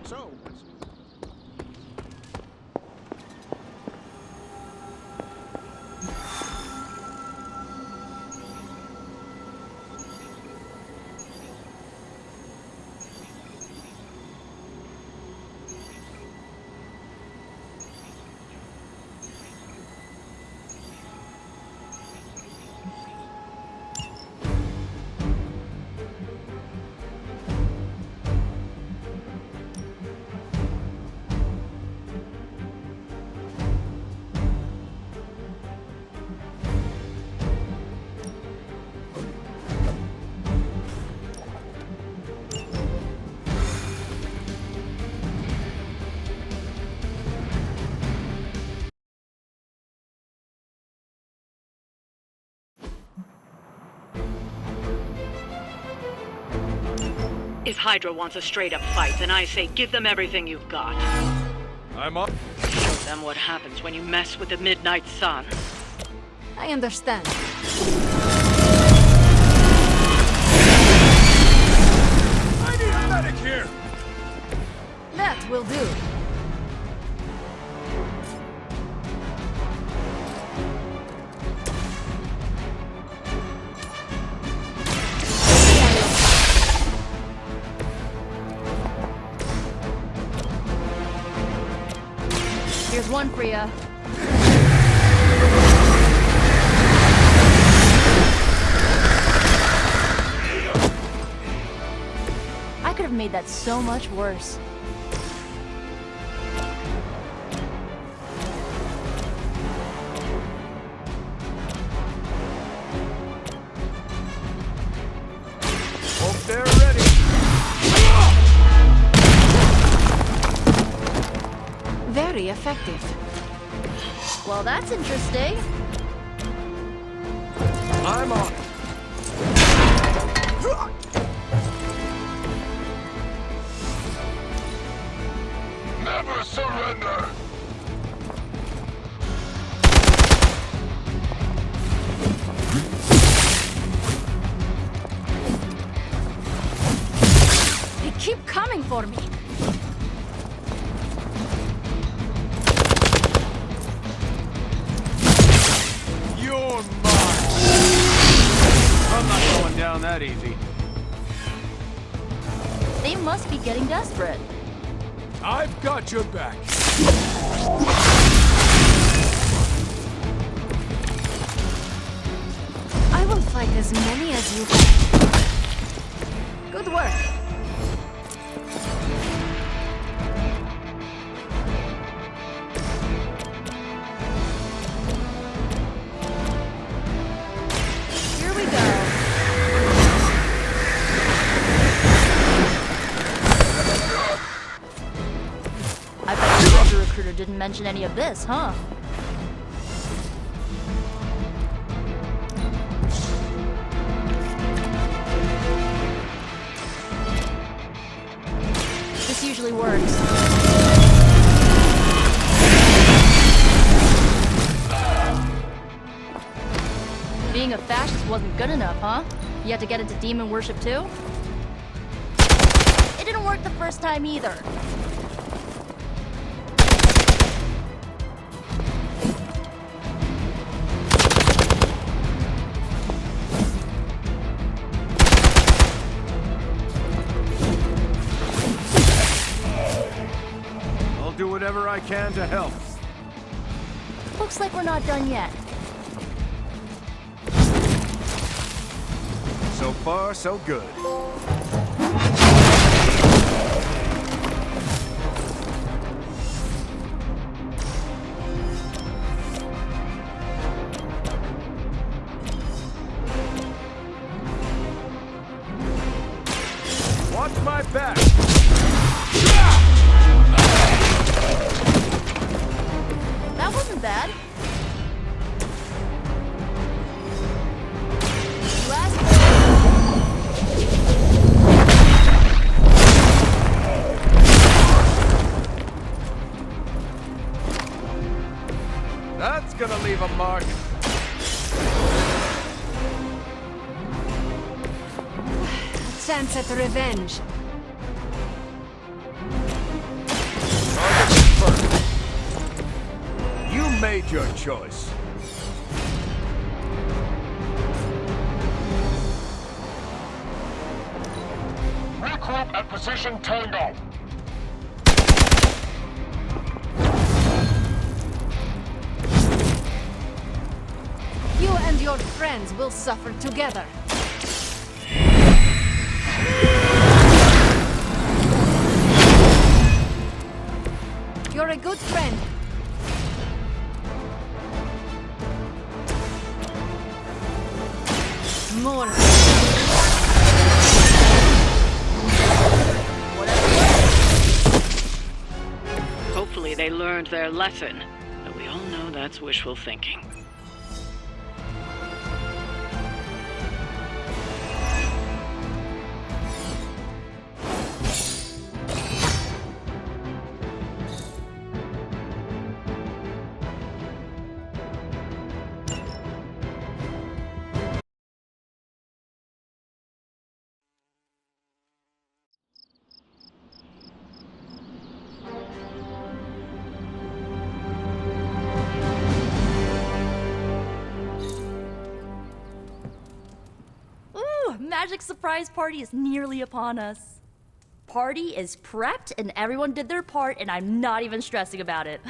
So, If Hydra wants a straight-up fight, then I say give them everything you've got. I'm up. Show them what happens when you mess with the Midnight Sun. I understand. I need a medic here! That will do. Here's one for ya. I could have made that so much worse. Hope they're ready. Very effective. Well, that's interesting. I'm on it. Never surrender! They keep coming for me. You're mine! I'm not going down that easy. They must be getting desperate. I've got your back. I will fight as many as you can. Good work. Here we go. I bet the Hydra recruiter didn't mention any of this, huh? This usually works. Being a fascist wasn't good enough, huh? You had to get into demon worship too? It didn't work the first time either. I'll do whatever I can to help. Looks like we're not done yet. So far, so good. Watch my back! That wasn't bad. You asked for That's gonna leave a mark. chance at revenge. made your choice. Regroup at position Tango. You and your friends will suffer together. You're a good friend. More. Hopefully they learned their lesson, but we all know that's wishful thinking. Magic surprise party is nearly upon us. Party is prepped and everyone did their part and I'm not even stressing about it.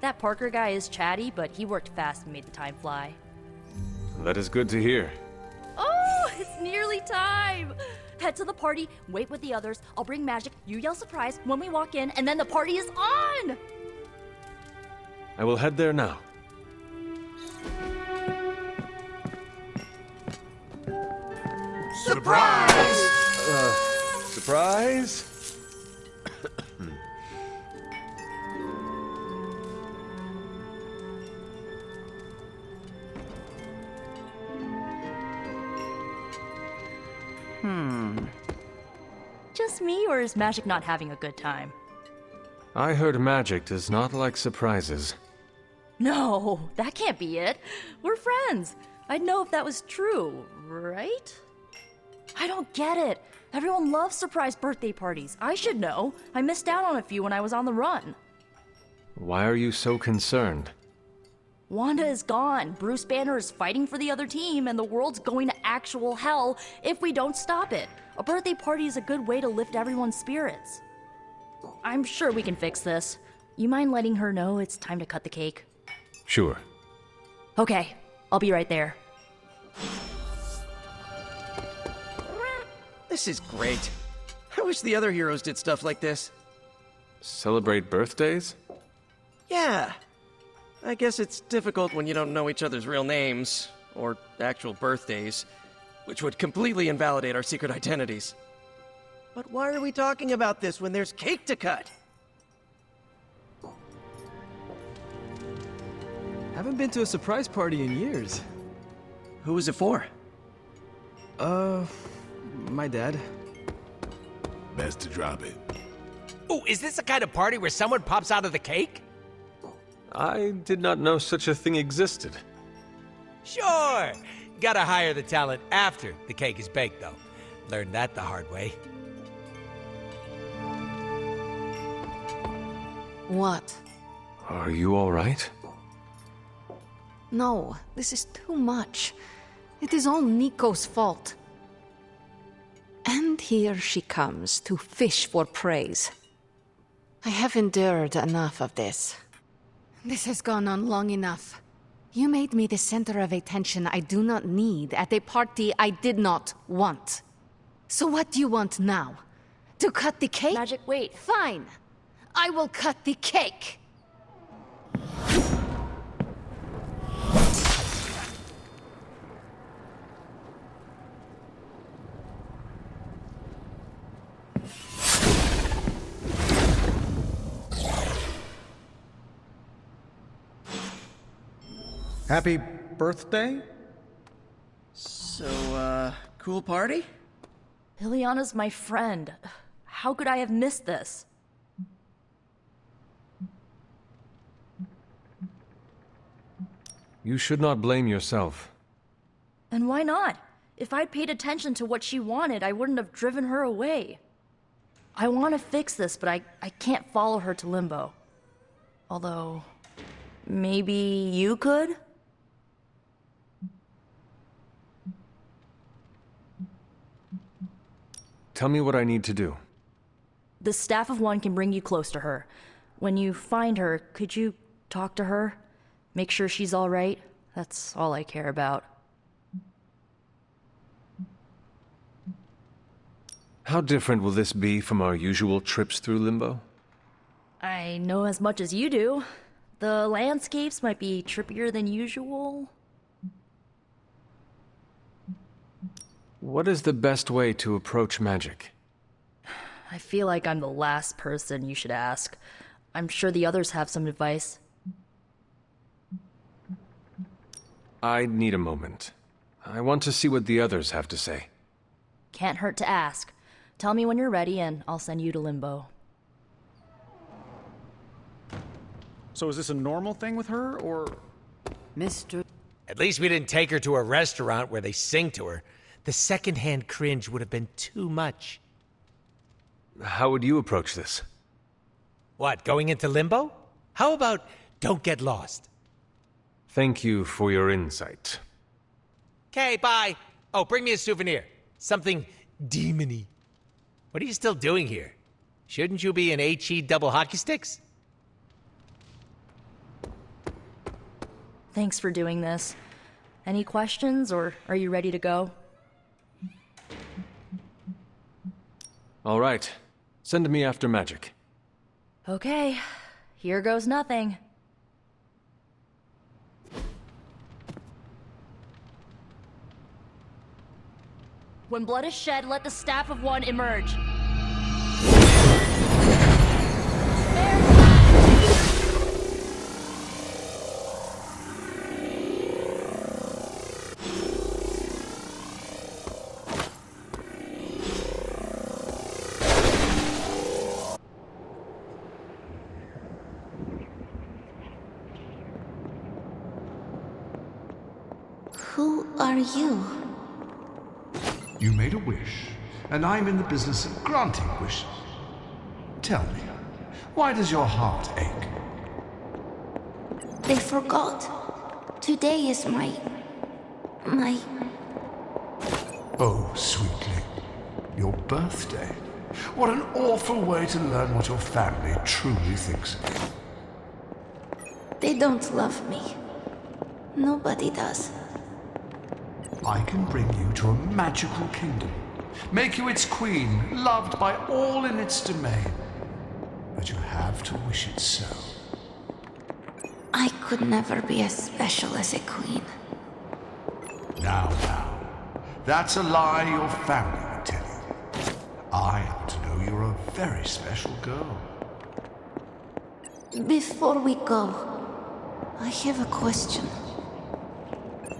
That Parker guy is chatty, but he worked fast and made the time fly. That is good to hear. Oh, it's nearly time! Head to the party, wait with the others, I'll bring magic, you yell surprise when we walk in, and then the party is on! I will head there now. Surprise! Surprise? Just me, or is magic not having a good time? I heard magic does not like surprises. No, that can't be it. We're friends. I'd know if that was true, right? I don't get it. Everyone loves surprise birthday parties. I should know. I missed out on a few when I was on the run. Why are you so concerned? Wanda is gone. Bruce Banner is fighting for the other team, and the world's going to actual hell if we don't stop it. A birthday party is a good way to lift everyone's spirits. I'm sure we can fix this. You mind letting her know it's time to cut the cake? Sure. Okay, I'll be right there. This is great. I wish the other heroes did stuff like this. Celebrate birthdays? Yeah. I guess it's difficult when you don't know each other's real names, or actual birthdays, which would completely invalidate our secret identities. But why are we talking about this when there's cake to cut? Haven't been to a surprise party in years. Who was it for? My dad. Best to drop it. Oh, is this the kind of party where someone pops out of the cake? I did not know such a thing existed. Sure! Gotta hire the talent after the cake is baked, though. Learned that the hard way. What? Are you all right? No, this is too much. It is all Nico's fault. And here she comes to fish for praise. I have endured enough of this. This has gone on long enough. You made me the center of attention I do not need at a party I did not want. So what do you want now? To cut the cake? Magic, wait. Fine. I will cut the cake. Happy birthday? So, cool party? Liliana's my friend. How could I have missed this? You should not blame yourself. And why not? If I'd paid attention to what she wanted, I wouldn't have driven her away. I want to fix this, but I can't follow her to Limbo. Although, maybe you could? Tell me what I need to do. The Staff of One can bring you close to her. When you find her, could you talk to her? Make sure she's all right? That's all I care about. How different will this be from our usual trips through Limbo? I know as much as you do. The landscapes might be trippier than usual. What is the best way to approach magic? I feel like I'm the last person you should ask. I'm sure the others have some advice. I need a moment. I want to see what the others have to say. Can't hurt to ask. Tell me when you're ready and I'll send you to Limbo. So is this a normal thing with her, or...? Mr. At least we didn't take her to a restaurant where they sing to her. The secondhand cringe would have been too much. How would you approach this? What, going into limbo? How about don't get lost? Thank you for your insight. Okay, bye. Oh, bring me a souvenir. Something demony. What are you still doing here? Shouldn't you be in HE double hockey sticks? Thanks for doing this. Any questions, or are you ready to go? All right. Send me after magic. Okay, here goes nothing. When blood is shed, let the Staff of One emerge. Who are you? You made a wish, and I'm in the business of granting wishes. Tell me, why does your heart ache? They forgot. Today is my... Oh, sweetly, your birthday. What an awful way to learn what your family truly thinks of you. They don't love me. Nobody does. I can bring you to a magical kingdom, make you its queen, loved by all in its domain. But you have to wish it so. I could never be as special as a queen. Now, that's a lie your family would tell you. I happen to know you're a very special girl. Before we go, I have a question.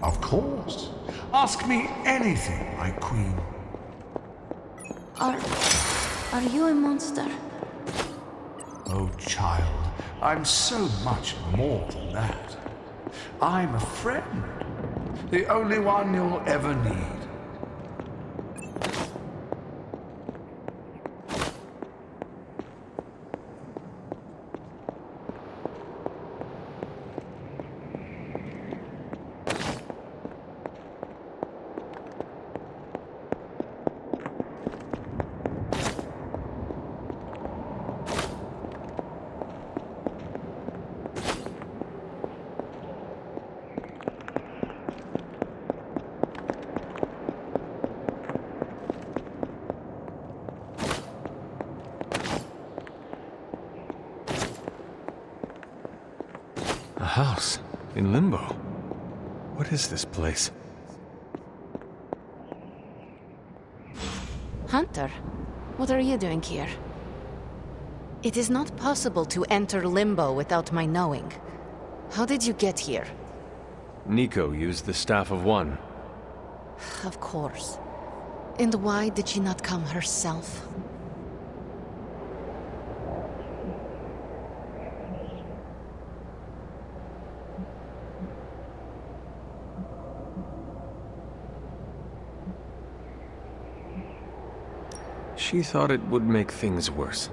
Of course. Ask me anything, my queen. Are you a monster? Oh, child, I'm so much more than that. I'm a friend. The only one you'll ever need. A house in Limbo. What is this place? Hunter, what are you doing here? It is not possible to enter Limbo without my knowing. How did you get here? Nico used the Staff of One. Of course. And why did she not come herself? She thought it would make things worse.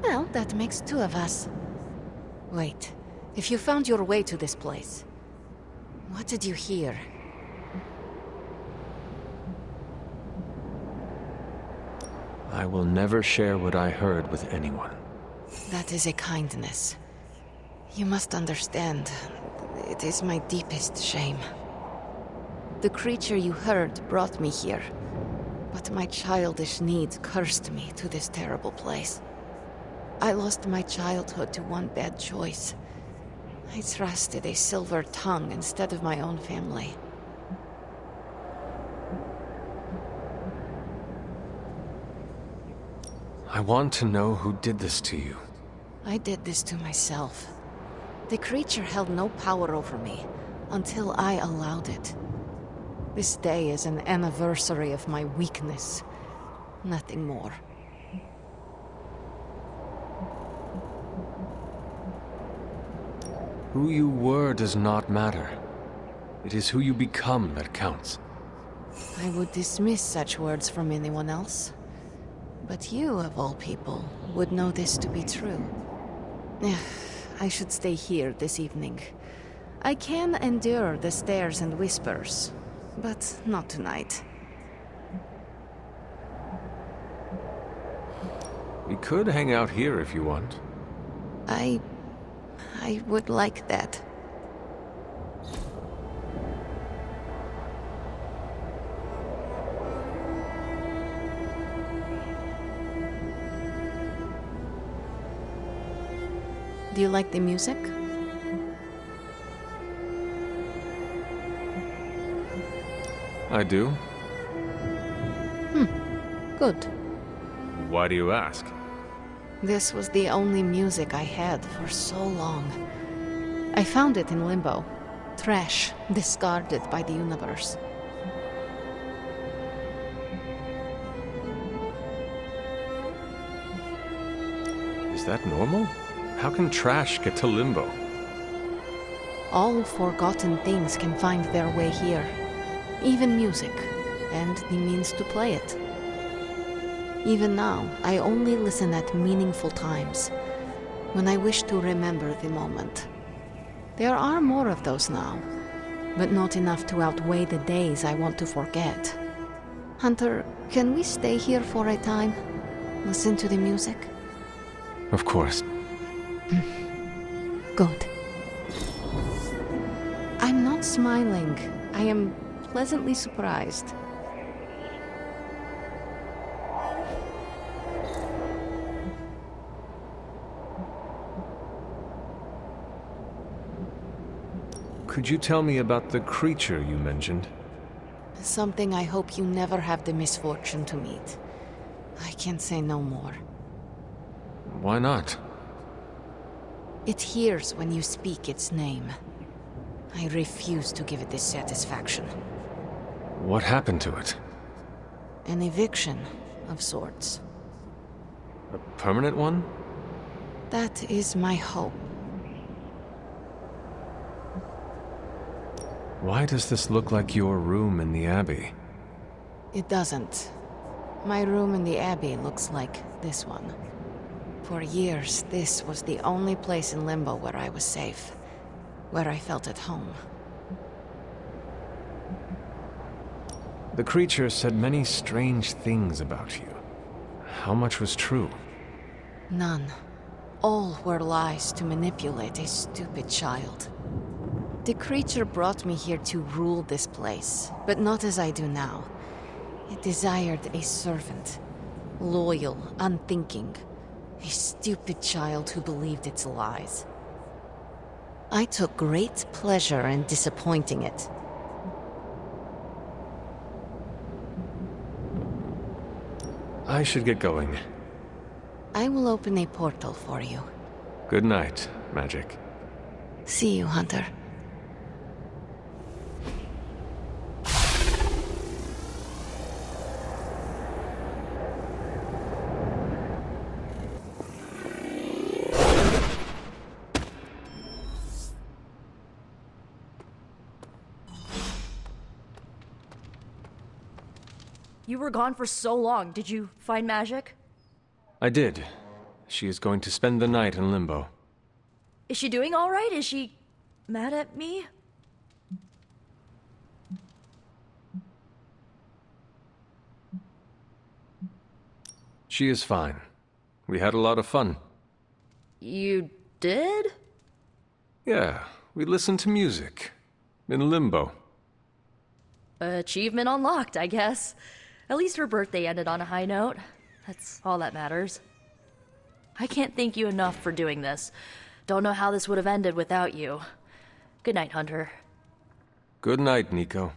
Well, that makes two of us. Wait, If you found your way to this place, what did you hear? I will never share what I heard with anyone. That is a kindness. You must understand, it is my deepest shame. The creature you heard brought me here, but my childish need cursed me to this terrible place. I lost my childhood to one bad choice. I trusted a silver tongue instead of my own family. I want to know who did this to you. I did this to myself. The creature held no power over me until I allowed it. This day is an anniversary of my weakness, nothing more. Who you were does not matter. It is who you become that counts. I would dismiss such words from anyone else. But you, of all people, would know this to be true. I should stay here this evening. I can endure the stares and whispers, but not tonight. We could hang out here if you want. I would like that. Do you like the music? I do. Good. Why do you ask? This was the only music I had for so long. I found it in Limbo. Trash, discarded by the universe. Is that normal? How can trash get to Limbo? All forgotten things can find their way here. Even music, and the means to play it. Even now, I only listen at meaningful times, when I wish to remember the moment. There are more of those now, but not enough to outweigh the days I want to forget. Hunter, can we stay here for a time? Listen to the music? Of course. Good. I'm not smiling. I am pleasantly surprised. Could you tell me about the creature you mentioned? Something I hope you never have the misfortune to meet. I can say no more. Why not? It hears when you speak its name. I refuse to give it this satisfaction. What happened to it? An eviction of sorts. A permanent one? That is my hope. Why does this look like your room in the Abbey? It doesn't. My room in the Abbey looks like this one. For years, this was the only place in Limbo where I was safe. Where I felt at home. The creature said many strange things about you. How much was true? None. All were lies to manipulate a stupid child. The creature brought me here to rule this place, but not as I do now. It desired a servant. Loyal, unthinking. A stupid child who believed its lies. I took great pleasure in disappointing it. I should get going. I will open a portal for you. Good night, Magic. See you, Hunter. You were gone for so long. Did you find Magic? I did. She is going to spend the night in Limbo. Is she doing all right? Is she mad at me? She is fine. We had a lot of fun. You did? Yeah, we listened to music. In limbo. Achievement unlocked, I guess. At least her birthday ended on a high note. That's all that matters. I can't thank you enough for doing this. Don't know how this would have ended without you. Good night, Hunter. Good night, Nico.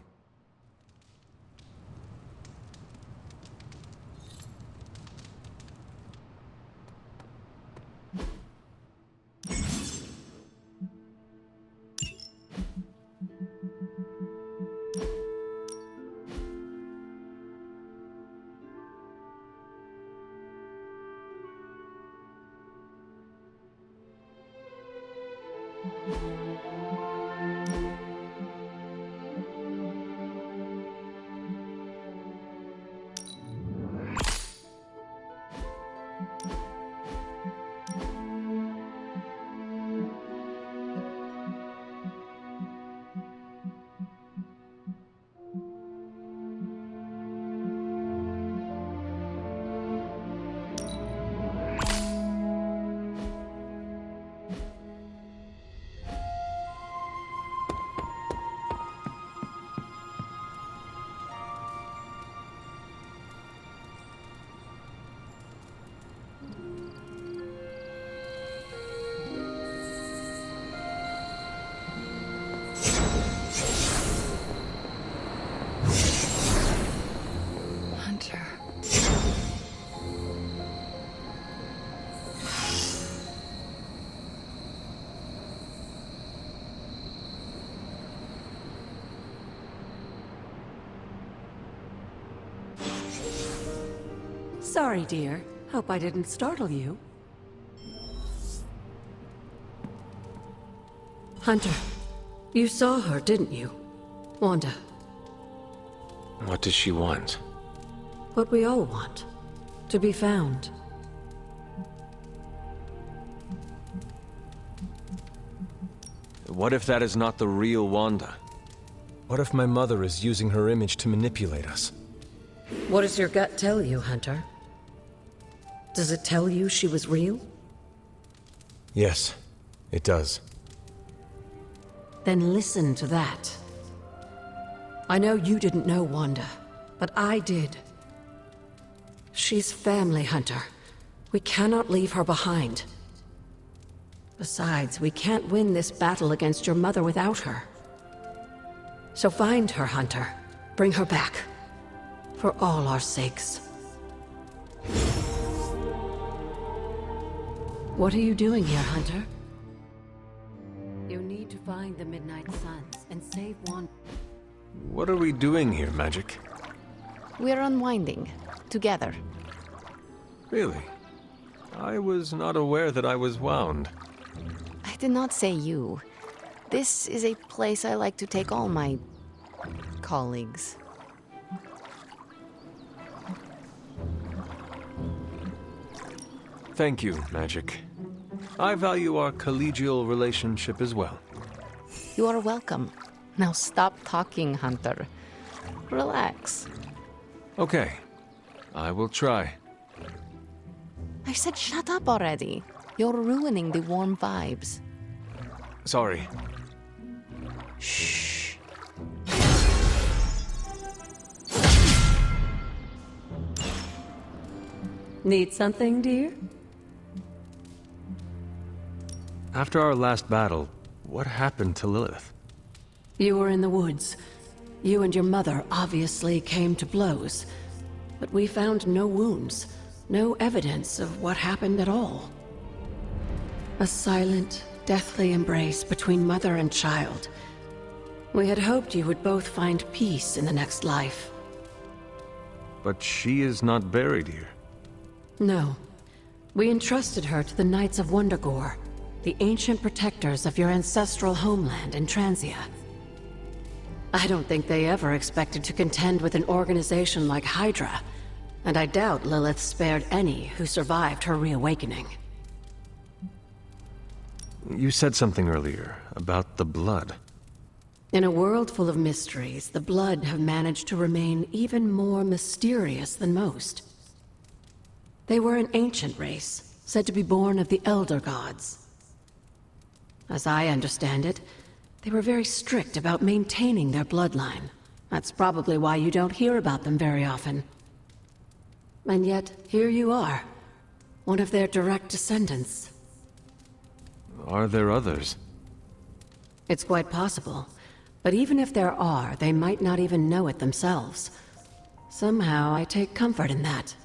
Sorry, dear. Hope I didn't startle you. Hunter, you saw her, didn't you? Wanda. What does she want? What we all want. To be found. What if that is not the real Wanda? What if my mother is using her image to manipulate us? What does your gut tell you, Hunter? Does it tell you she was real? Yes, it does. Then listen to that. I know you didn't know Wanda, but I did. She's family, Hunter. We cannot leave her behind. Besides, we can't win this battle against your mother without her. So find her, Hunter. Bring her back. For all our sakes. What are you doing here, Hunter? You need to find the Midnight Suns and save Wanda. What are we doing here, Magic? We're unwinding. Together. Really? I was not aware that I was wound. I did not say you. This is a place I like to take all my... colleagues. Thank you, Magic. I value our collegial relationship as well. You are welcome. Now stop talking, Hunter. Relax. Okay. I will try. I said shut up already. You're ruining the warm vibes. Sorry. Shh. Need something, dear? After our last battle, what happened to Lilith? You were in the woods. You and your mother obviously came to blows. But we found no wounds, no evidence of what happened at all. A silent, deathly embrace between mother and child. We had hoped you would both find peace in the next life. But she is not buried here. No. We entrusted her to the Knights of Wundagore, the ancient protectors of your ancestral homeland in Transia. I don't think they ever expected to contend with an organization like Hydra, and I doubt Lilith spared any who survived her reawakening. You said something earlier about the blood. In a world full of mysteries, the Blood have managed to remain even more mysterious than most. They were an ancient race, said to be born of the Elder Gods. As I understand it, they were very strict about maintaining their bloodline. That's probably why you don't hear about them very often. And yet, here you are, one of their direct descendants. Are there others? It's quite possible. But even if there are, they might not even know it themselves. Somehow, I take comfort in that.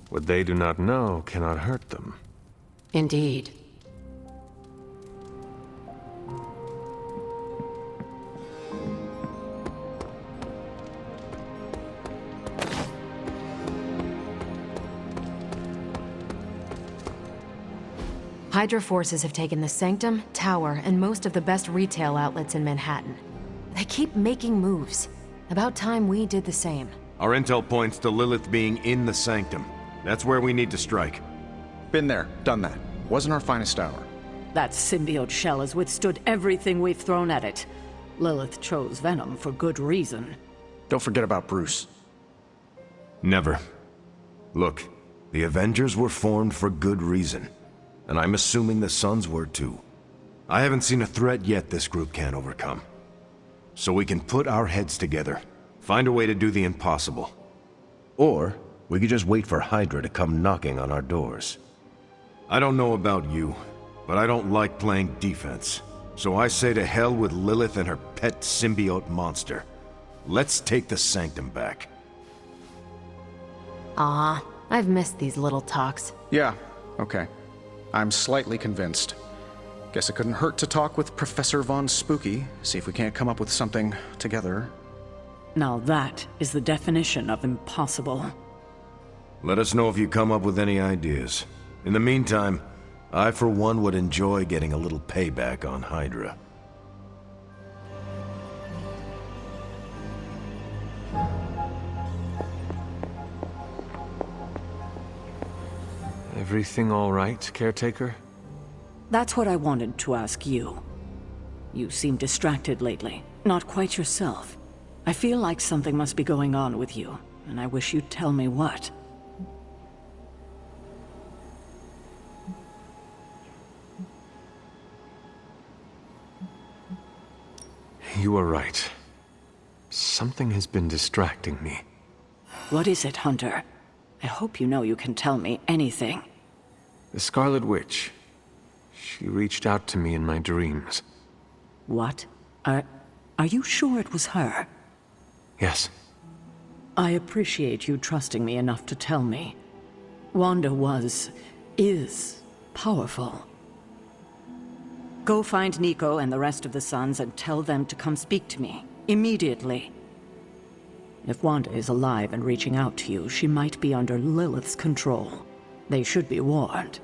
What they do not know cannot hurt them. Indeed. Hydra forces have taken the Sanctum, Tower, and most of the best retail outlets in Manhattan. They keep making moves. About time we did the same. Our intel points to Lilith being in the Sanctum. That's where we need to strike. Been there, done that. Wasn't our finest hour. That symbiote shell has withstood everything we've thrown at it. Lilith chose Venom for good reason. Don't forget about Bruce. Never. Look, the Avengers were formed for good reason. And I'm assuming the Sons were too. I haven't seen a threat yet this group can't overcome. So we can put our heads together, find a way to do the impossible. Or we could just wait for Hydra to come knocking on our doors. I don't know about you, but I don't like playing defense. So I say to hell with Lilith and her pet symbiote monster. Let's take the Sanctum back. Ah, I've missed these little talks. Yeah, okay. I'm slightly convinced. Guess it couldn't hurt to talk with Professor Von Spooky, see if we can't come up with something together. Now that is the definition of impossible. Let us know if you come up with any ideas. In the meantime, I for one would enjoy getting a little payback on Hydra. Everything all right, caretaker? That's what I wanted to ask you. You seem distracted lately, not quite yourself. I feel like something must be going on with you, and I wish you'd tell me what. You are right. Something has been distracting me. What is it, Hunter? I hope you know you can tell me anything. The Scarlet Witch. She reached out to me in my dreams. What? Are you sure it was her? Yes. I appreciate you trusting me enough to tell me. Wanda is powerful. Go find Nico and the rest of the Sons and tell them to come speak to me, immediately. If Wanda is alive and reaching out to you, she might be under Lilith's control. They should be warned.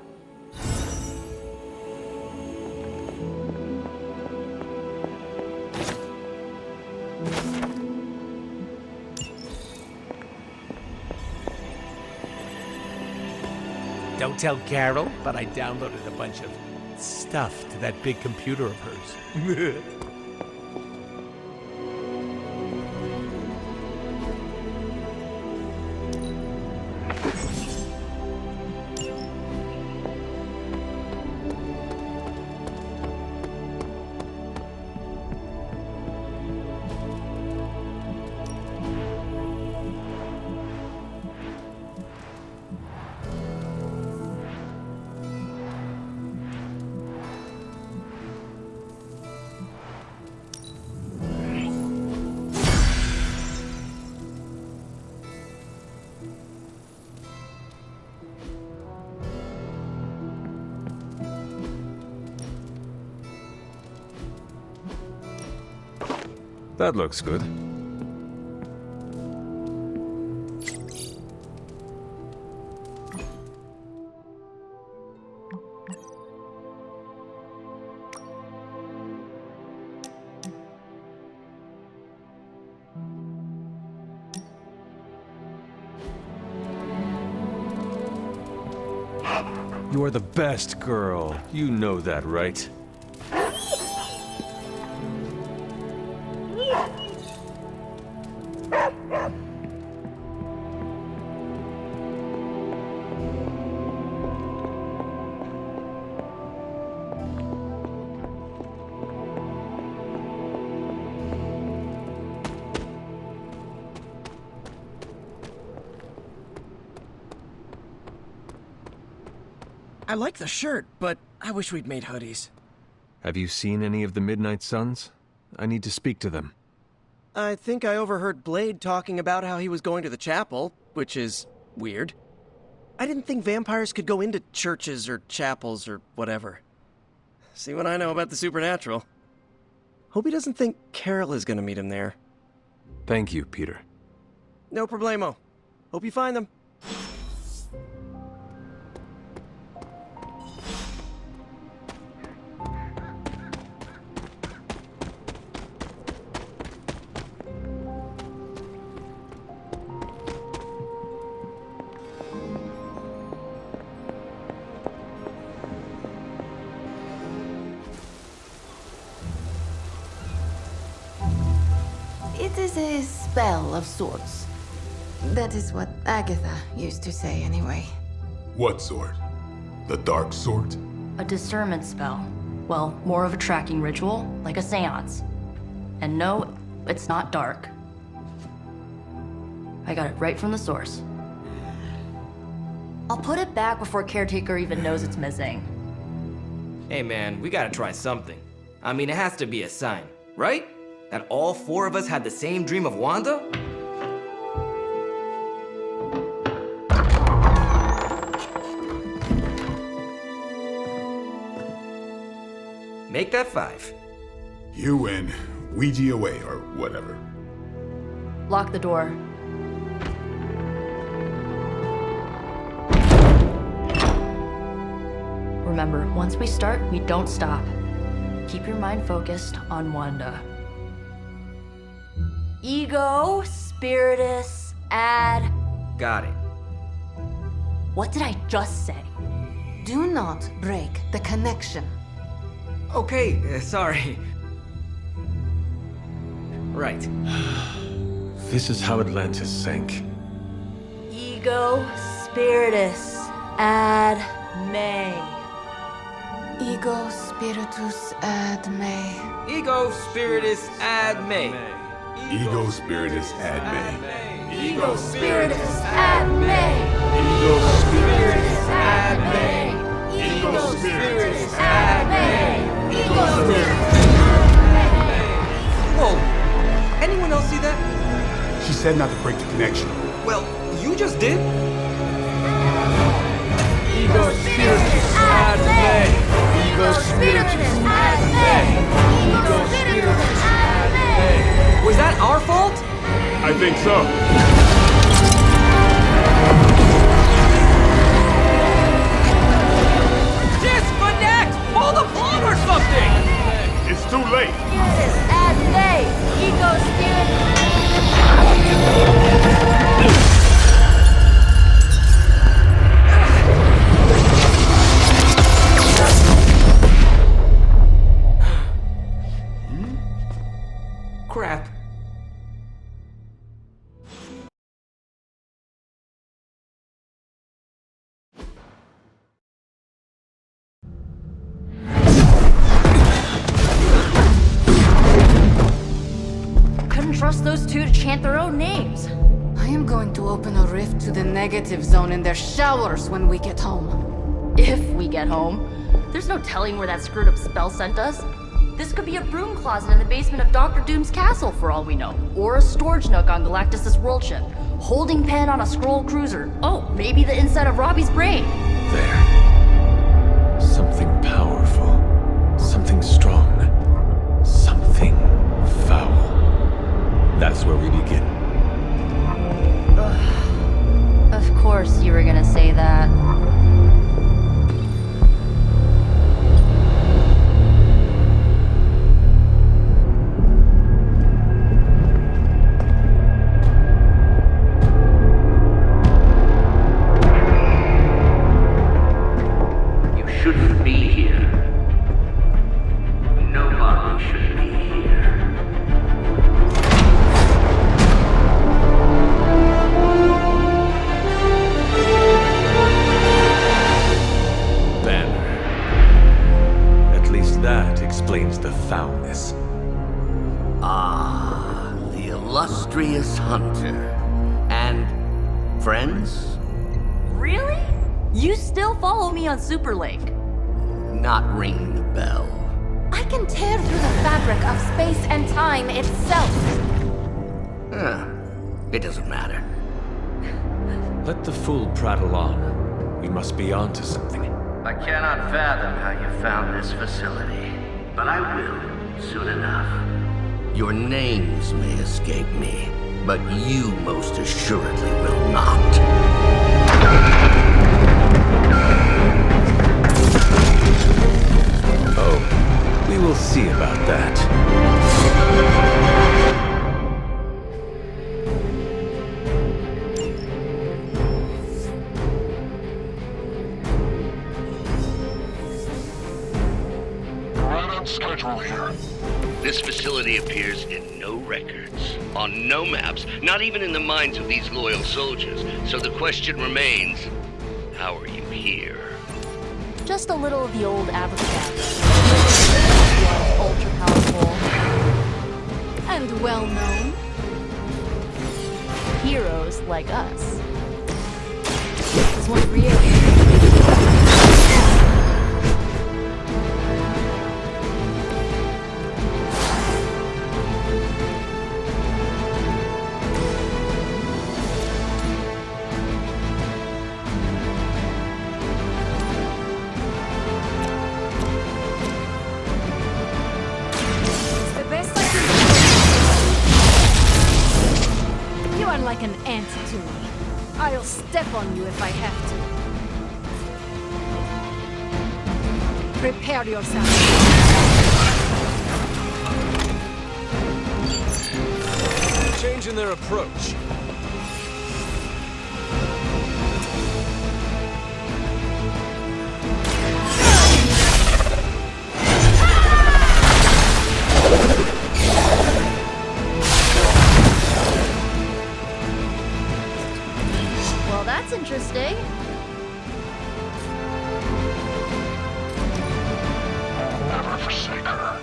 Don't tell Carol, but I downloaded a bunch of stuff to that big computer of hers. That looks good. You are the best girl. You know that, right? I like the shirt, but I wish we'd made hoodies. Have you seen any of the Midnight Suns? I need to speak to them. I think I overheard Blade talking about how he was going to the chapel, which is weird. I didn't think vampires could go into churches or chapels or whatever. See what I know about the supernatural. Hope he doesn't think Carol is gonna meet him there. Thank you, Peter. No problemo. Hope you find them. It is a spell of sorts. That is what Agatha used to say, anyway. What sort? The dark sort? A discernment spell. Well, more of a tracking ritual, like a seance. And no, it's not dark. I got it right from the source. I'll put it back before Caretaker even knows it's missing. Hey man, we gotta try something. I mean, it has to be a sign, right? That all four of us had the same dream of Wanda? Make that 5. You win. Ouija away, or whatever. Lock the door. Remember, once we start, we don't stop. Keep your mind focused on Wanda. Ego, Spiritus, add... Got it. What did I just say? Do not break the connection. Okay, sorry. Right. This is how Atlantis sank. Ego, Spiritus, ad me. Ego spiritus ad me. Ego spiritus ad me. Ego spiritus ad me. Ego spiritus ad me. Ego spiritus ad me. Ego spiritus ad me. Ego spiritus. Whoa! Anyone else see that? She said not to break the connection. Well, you just did. Ego spiritus ad me. Ego spiritus ad me. Ego spiritus ad me. Was that our fault? I think so. Disconnect! Pull the plug or something! It's too late. Spiritus ad me. Ego spiritus. Crap. Couldn't trust those two to chant their own names. I am going to open a rift to the negative zone in their showers when we get home. If we get home. There's no telling where that screwed up spell sent us. This could be a broom closet in the basement of Dr. Doom's castle for all we know. Or a storage nook on Galactus' world ship. Holding pen on a scroll cruiser. Oh, maybe the inside of Robbie's brain. There. Something powerful. Something strong. Something foul. That's where we begin. Of course you were gonna say that. shouldn't be here. Nobody should be here. Banner. At least that explains the foulness. Ah, the illustrious hunter. And friends? Really? You still follow me on Super Lake? Not ringing the bell. I can tear through the fabric of space and time itself. It doesn't matter. Let the fool prattle on. We must be on to something. I cannot fathom how you found this facility, but I will soon enough. Your names may escape me, but you most assuredly will not. Oh, we will see about that. Right on schedule here. This facility appears in no records, on no maps, not even in the minds of these loyal soldiers. So the question remains, how are you here? Just a little of the old abracadabra. Ultra powerful. And well known. Heroes like us. This one's for you. Like an ant to me. I'll step on you if I have to. Prepare yourself. Change in their approach. That's interesting. I'll never forsake her.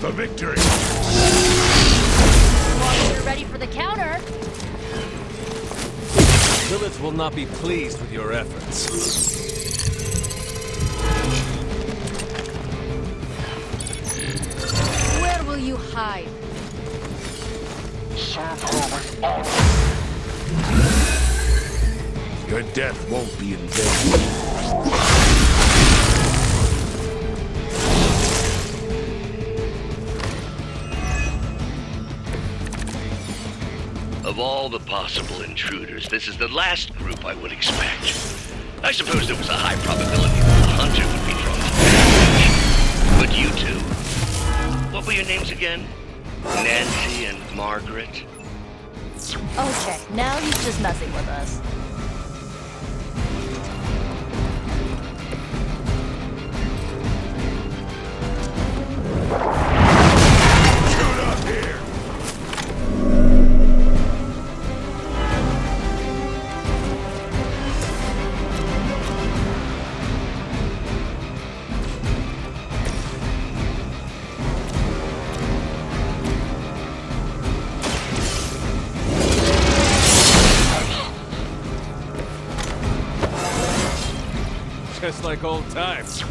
For victory! As long as you're ready for the counter. Lilith will not be pleased with your efforts. Where will you hide? Serve her with honor. Your death won't be in vain. Of all the possible intruders, this is the last group I would expect. I suppose there was a high probability that the hunter would be drawn to the But you two, what were your names again? Nancy and Margaret? Okay, now he's just messing with us. Shoot up here! Just like old times.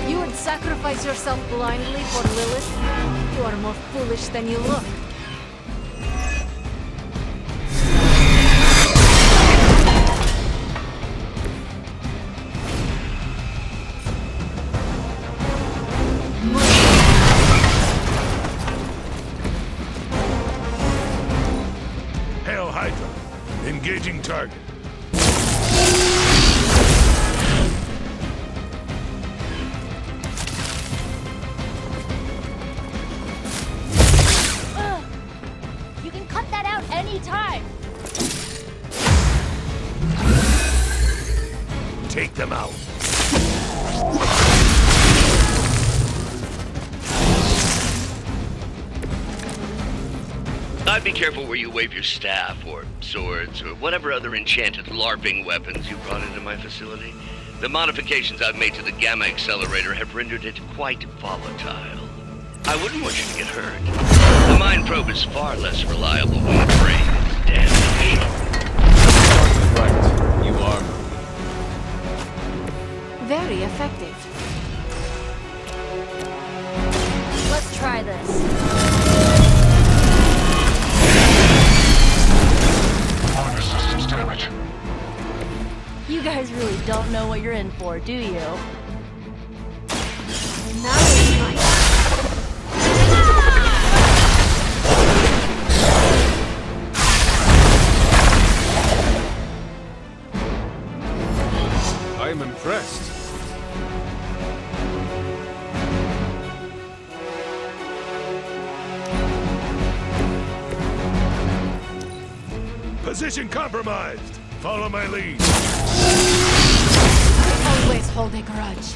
You would sacrifice yourself blindly for Lilith? You are more foolish than you look. Hail Hydra. Engaging target. them out. I'd be careful where you wave your staff, or swords, or whatever other enchanted LARPing weapons you brought into my facility. The modifications I've made to the Gamma Accelerator have rendered it quite volatile. I wouldn't want you to get hurt. The Mind Probe is far less reliable when the brain is damaged. Right. You are. Very effective. Let's try this. Armor systems damage. You guys really don't know what you're in for, do you? Now it's my I am impressed. Position compromised. Follow my lead. always hold a grudge.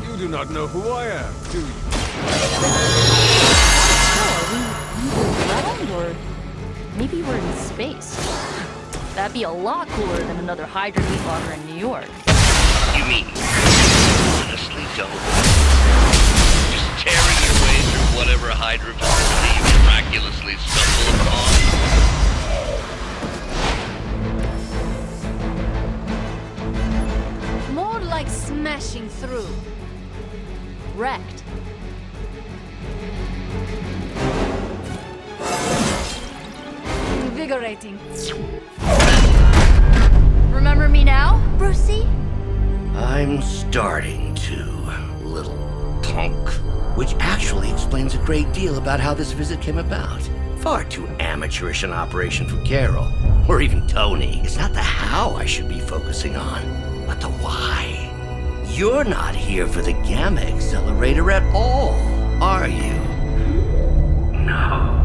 You do not know who I am, do you? Around, or maybe we're in space. That'd be a lot cooler than another Hydra meat locker in New York. You mean, honestly don't? Just tearing your way through whatever Hydra facility you miraculously stumble upon? More like smashing through. Wrecked. Invigorating. Remember me now, Brucey? I'm starting to, little punk. Which actually explains a great deal about how this visit came about. Far too amateurish an operation for Carol, or even Tony. It's not the how I should be focusing on, but the why. You're not here for the Gamma Accelerator at all, are you? No.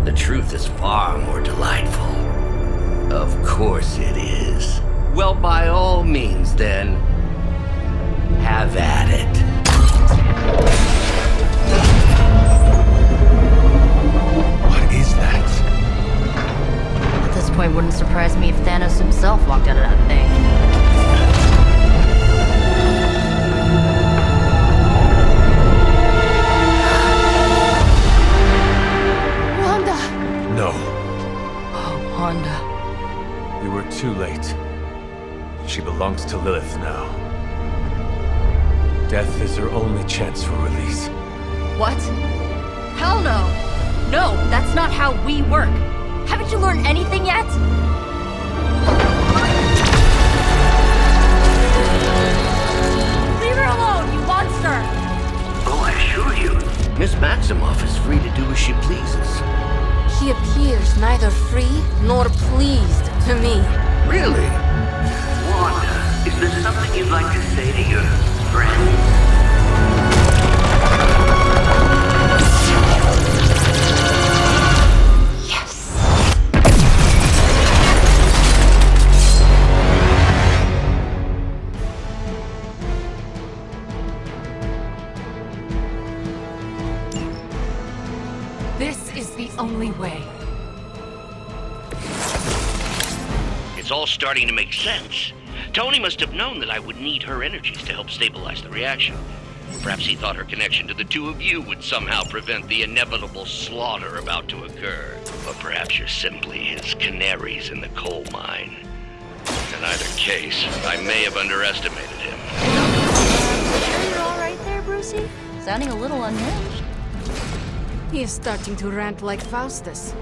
The truth is far more delightful. Of course it is. Well, by all means, then, have at it. What is that? At this point, wouldn't surprise me if Thanos himself walked out of that thing. No. Oh, Wanda. We were too late. She belongs to Lilith now. Death is her only chance for release. What? Hell no! No, that's not how we work. Haven't you learned anything yet? Leave her alone, you monster! Oh, I assure you, Miss Maximoff is free to do as she pleases. He appears neither free nor pleased to me. Really? Wanda, is there something you'd like to say to your friends? This is the only way. It's all starting to make sense. Tony must have known that I would need her energies to help stabilize the reaction. Perhaps he thought her connection to the two of you would somehow prevent the inevitable slaughter about to occur. Or perhaps you're simply his canaries in the coal mine. In either case, I may have underestimated him. Sure you're alright there, Brucey? Sounding a little unhinged. He is starting to rant like Faustus.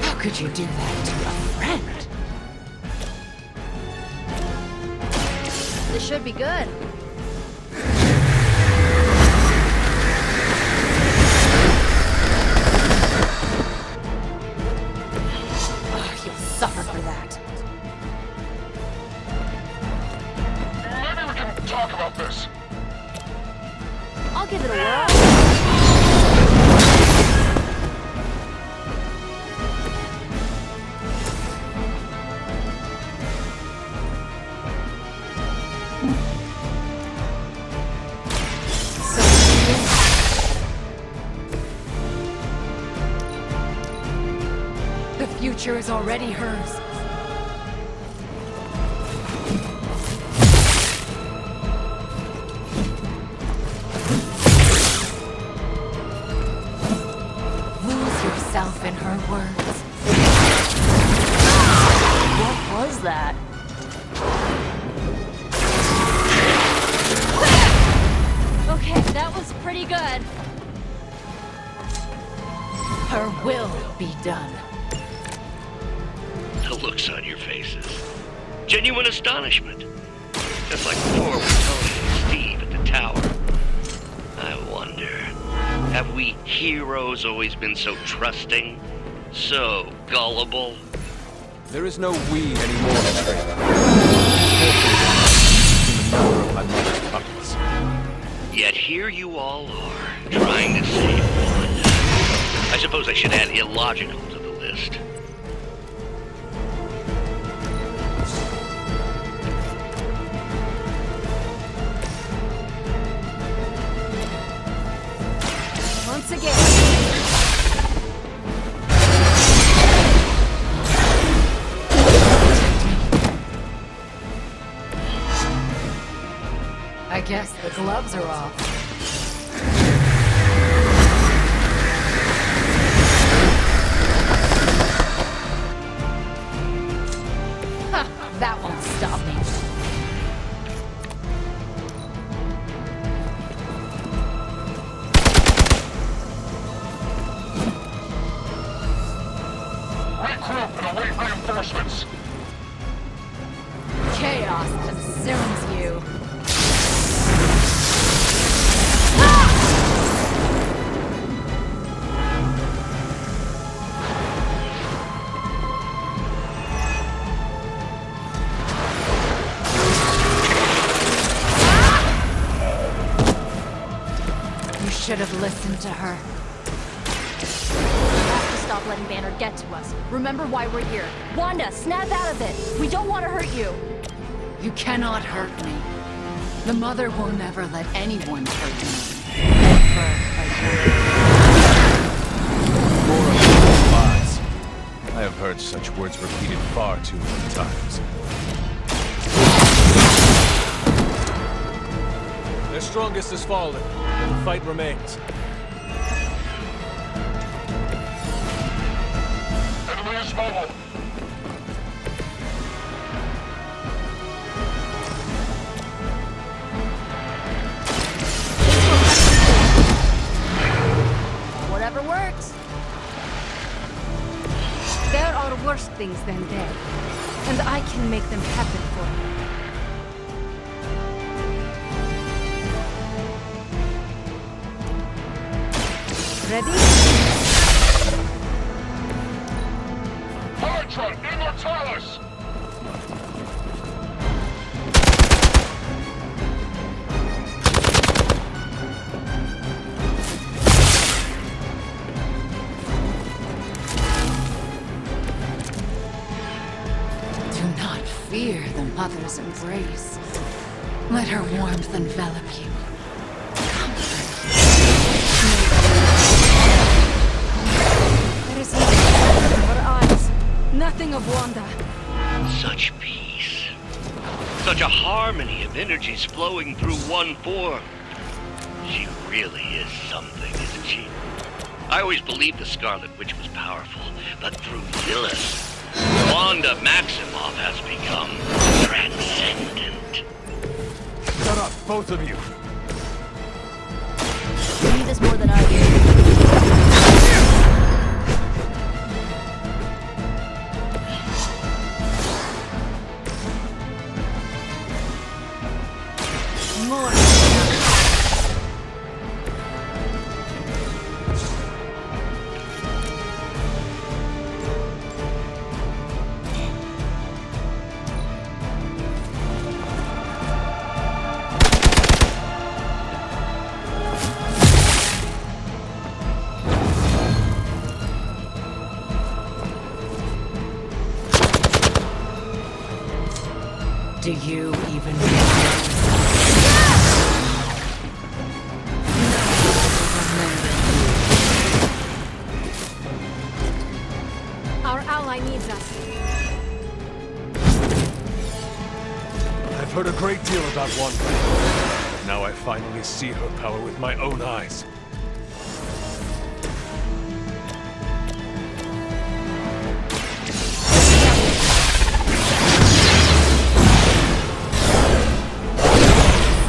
How could you do that to a friend? This should be good. You'll suffer for that. Maybe we can talk about this. I'll give it a whirl. future is already hers. Lose yourself in her words. What was that? Okay, that was pretty good. Her will be done. The looks on your faces. Genuine astonishment. Just like before with Tony and Steve at the tower. I wonder, have we heroes always been so trusting? So gullible? There is no we anymore, Traitor. In the number of my mother's puppies. Yet here you all are, trying to save Wanda. I suppose I should add illogical to the list. Once again. I guess the gloves are off. That won't stop me. Regroup and await reinforcements. Chaos consumes you. Should have listened to her. We have to stop letting Banner get to us. Remember why we're here. Wanda, snap out of it! We don't want to hurt you! You cannot hurt me. The Mother will never let anyone hurt me. More of these lies. I have heard such words repeated far too many times. Their strongest has fallen. The fight remains. Enemy is mobile. Whatever works. There are worse things than death, and I can make them happen for you. Ready? Hydra, Immortalis! Do not fear the Mother's embrace. Let her warmth envelop you. There is nothing in her eyes. Nothing of Wanda. Such peace. Such a harmony of energies flowing through one form. She really is something, isn't she? I always believed the Scarlet Witch was powerful, but through Lilith, Wanda Maximoff has become transcendent. Shut up, both of you. You need this more than I do. More. Do you even Our ally needs us. I've heard a great deal about Wanda, but now I finally see her power with my own eyes.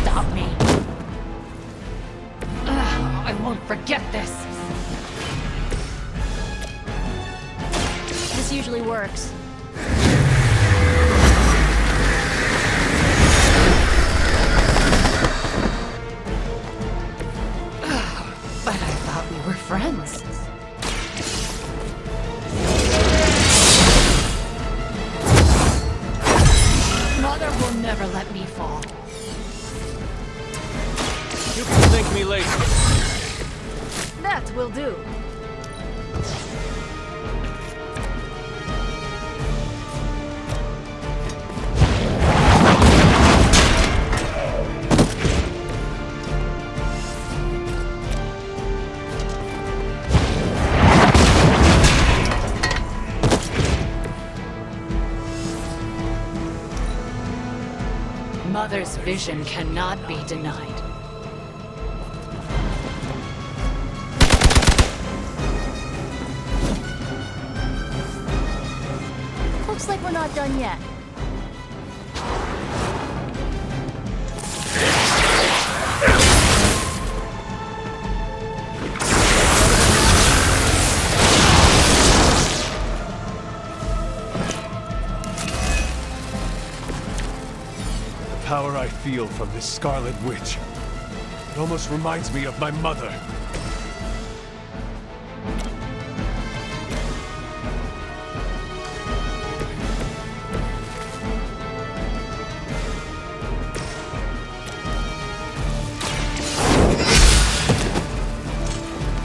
Stop me. I won't forget this. This usually works. But I thought we were friends. Mother will never let me fall. You can thank me later. That will do. Mother's vision cannot be denied. Looks like we're not done yet. The power I feel from this Scarlet Witch, it almost reminds me of my mother.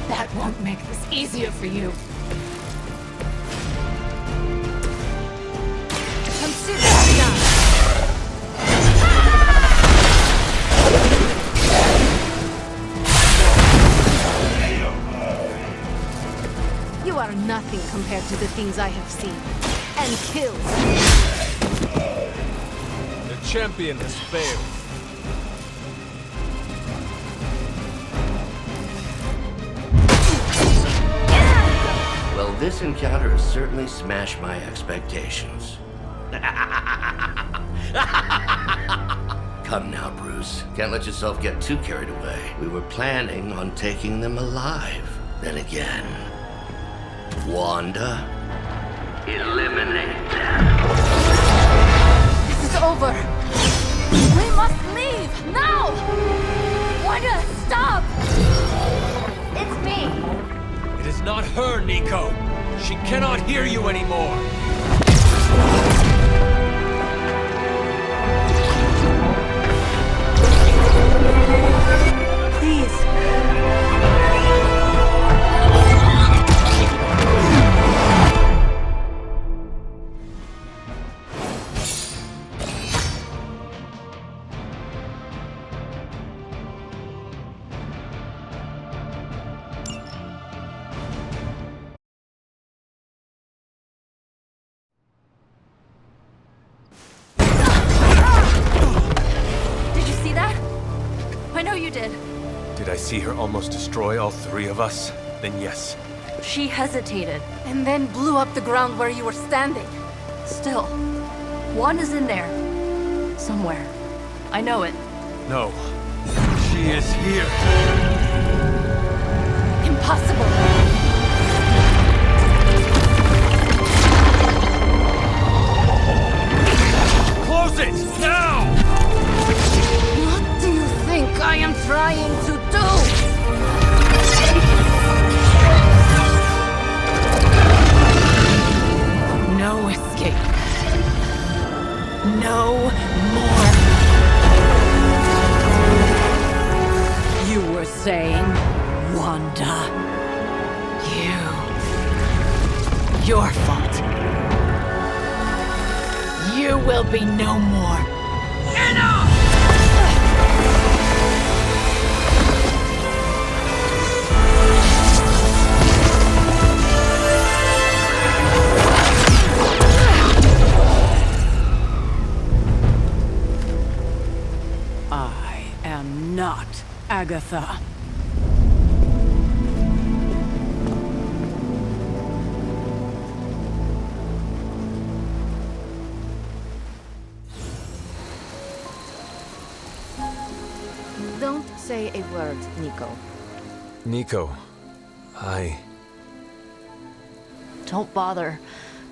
That won't make this easier for you. Consider it done. You are nothing compared to the things I have seen and killed. The champion has failed. Well, this encounter has certainly smashed my expectations. Come now, Bruce. Can't let yourself get too carried away. We were planning on taking them alive. Then again, Wanda, eliminate them. This is over. We must leave now! Wanda, stop! It's me. It is not her, Nico. She cannot hear you anymore. Please. Did you see that? I know you did. Did I see her almost destroy all three of us? Then yes. She hesitated. And then blew up the ground where you were standing. Still, Wanda's in there. Somewhere. I know it. No. She is here. Impossible. Close it! Now! What do you think I am trying to do? No escape. No more. You were saying, Wanda. Your fault. You will be no more. Enough! Agatha. Don't say a word, Nico. Nico, Don't bother.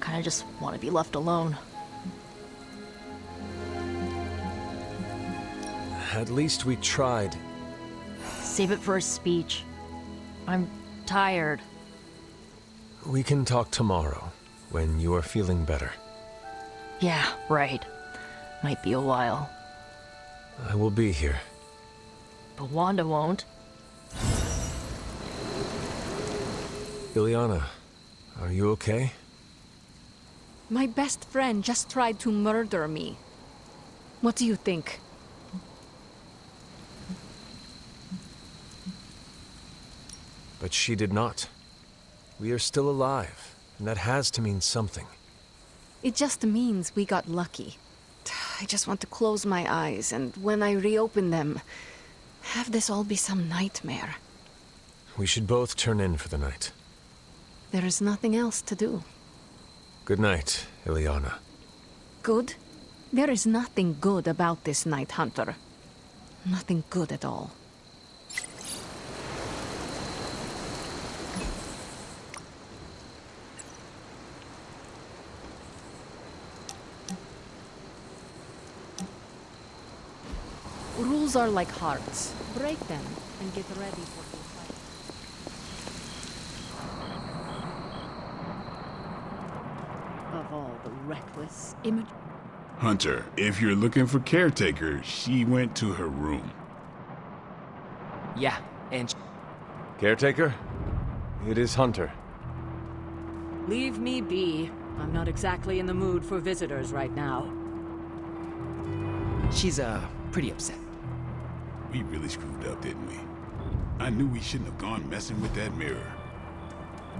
Kinda just want to be left alone. At least we tried. Save it for a speech. I'm tired. We can talk tomorrow, when you are feeling better. Yeah, right. Might be a while. I will be here. But Wanda won't. Ilyana, are you okay? My best friend just tried to murder me. What do you think? But she did not. We are still alive, and that has to mean something. It just means we got lucky. I just want to close my eyes, and when I reopen them, have this all be some nightmare. We should both turn in for the night. There is nothing else to do. Good night, Ilyana. Good? There is nothing good about this night, Hunter. Nothing good at all. Rules are like hearts. Break them and get ready for the fight. Of all the reckless, immature... Hunter, if you're looking for Caretaker, she went to her room. Yeah, and... Caretaker? It is Hunter. Leave me be. I'm not exactly in the mood for visitors right now. She's, pretty upset. We really screwed up, didn't we? I knew we shouldn't have gone messing with that mirror.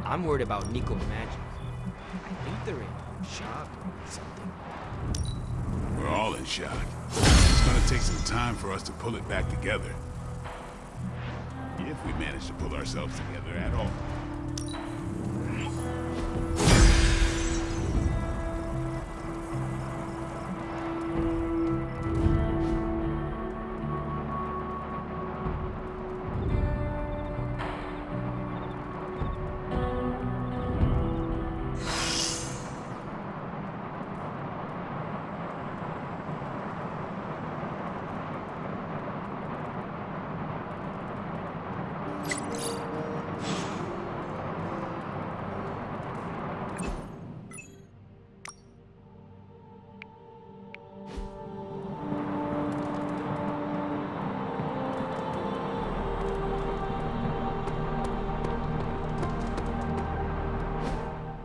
I'm worried about Nico magic. I think they're in shock or something. We're all in shock. It's gonna take some time for us to pull it back together. If we manage to pull ourselves together at all.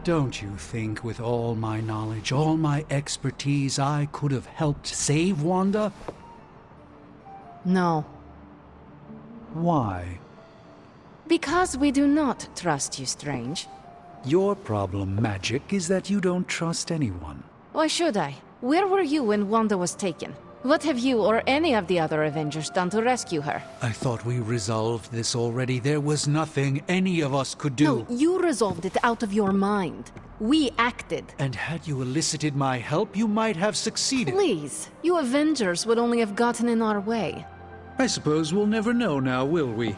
Don't you think with all my knowledge, all my expertise, I could have helped save Wanda? No. Why? Because we do not trust you, Strange. Your problem, Magic, is that you don't trust anyone. Why should I? Where were you when Wanda was taken? What have you or any of the other Avengers done to rescue her? I thought we resolved this already. There was nothing any of us could do. No, you resolved it out of your mind. We acted. And had you elicited my help, you might have succeeded. Please, you Avengers would only have gotten in our way. I suppose we'll never know now, will we?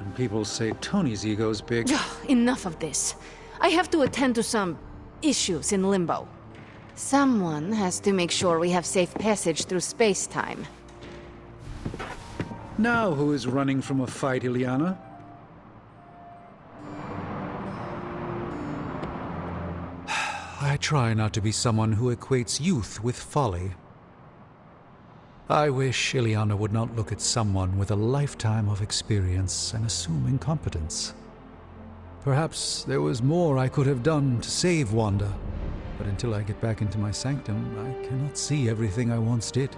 And people say Tony's ego's big. Enough of this. I have to attend to some issues in Limbo. Someone has to make sure we have safe passage through space-time. Now who is running from a fight, Ilyana? I try not to be someone who equates youth with folly. I wish Ilyana would not look at someone with a lifetime of experience and assume incompetence. Perhaps there was more I could have done to save Wanda. But until I get back into my sanctum, I cannot see everything I once did.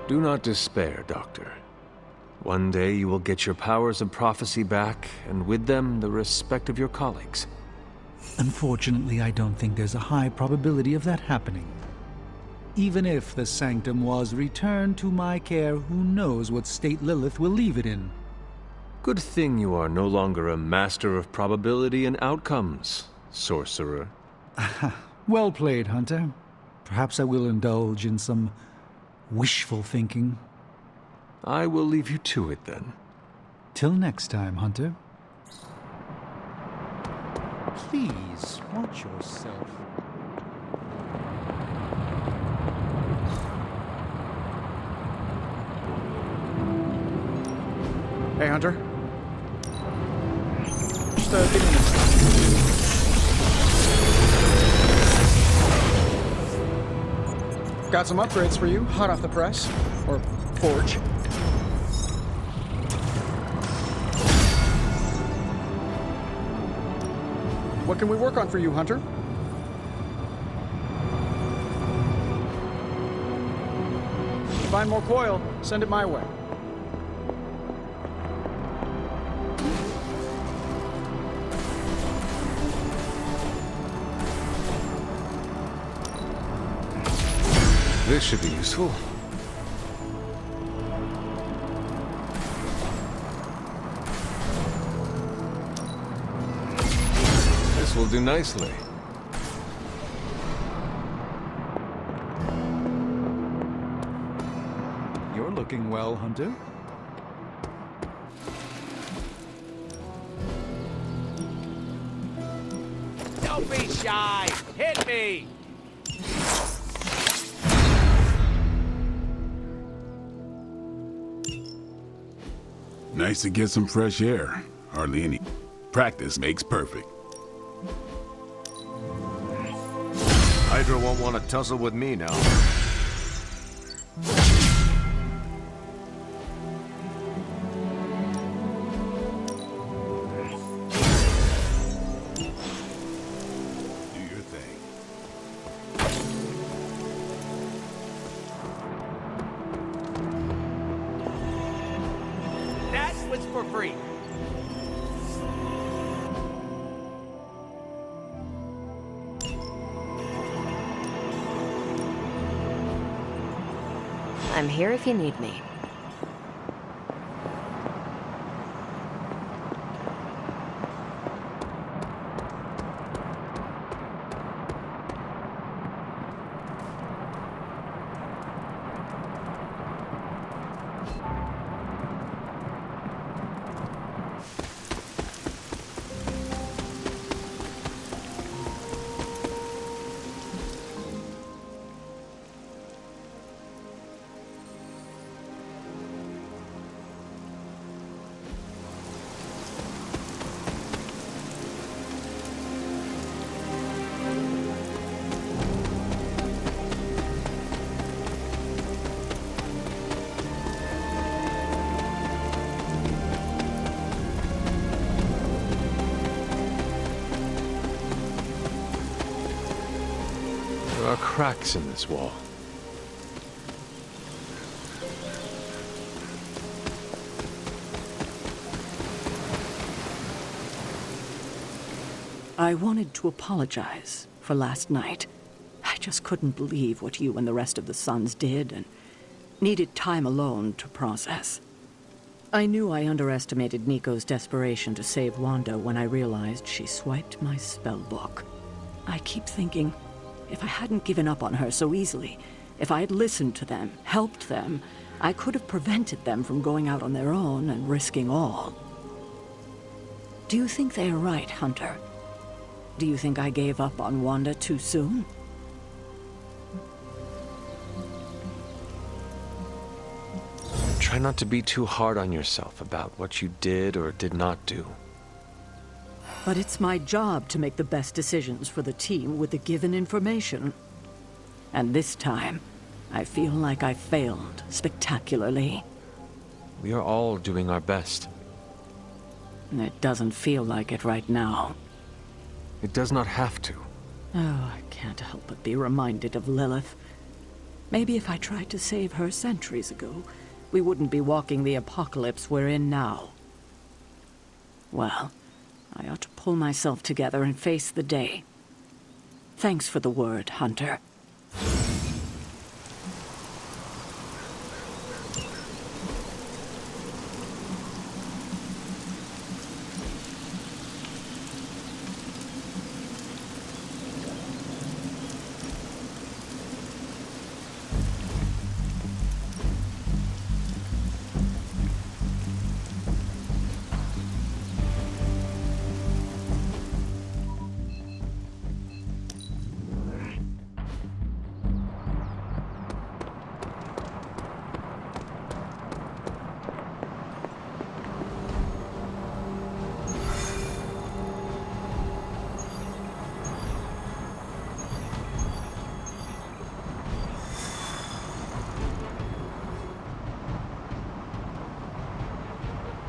Do not despair, Doctor. One day you will get your powers of prophecy back, and with them, the respect of your colleagues. Unfortunately, I don't think there's a high probability of that happening. Even if the sanctum was returned to my care, who knows what state Lilith will leave it in? Good thing you are no longer a master of probability and outcomes, sorcerer. Well played, Hunter. Perhaps I will indulge in some wishful thinking. I will leave you to it then. Till next time, Hunter. Please, watch yourself. Hey, Hunter. Just give me a minute. Got some upgrades for you, hot off the press. Or forge. What can we work on for you, Hunter? Find more coil, send it my way. This should be useful. This will do nicely. You're looking well, Hunter. Don't be shy! Hit me! Nice to get some fresh air. Hardly any. Practice makes perfect. Hydra won't want to tussle with me now. Do your thing. That was for free. I'm here if you need me. There are cracks in this wall. I wanted to apologize for last night. I just couldn't believe what you and the rest of the Sons did, and needed time alone to process. I knew I underestimated Nico's desperation to save Wanda when I realized she swiped my spellbook. I keep thinking, if I hadn't given up on her so easily, if I had listened to them, helped them, I could have prevented them from going out on their own and risking all. Do you think they are right, Hunter? Do you think I gave up on Wanda too soon? Try not to be too hard on yourself about what you did or did not do. But it's my job to make the best decisions for the team with the given information. And this time, I feel like I failed spectacularly. We are all doing our best. It doesn't feel like it right now. It does not have to. Oh, I can't help but be reminded of Lilith. Maybe if I tried to save her centuries ago, we wouldn't be walking the apocalypse we're in now. Well, I ought to pull myself together and face the day. Thanks for the word, Hunter.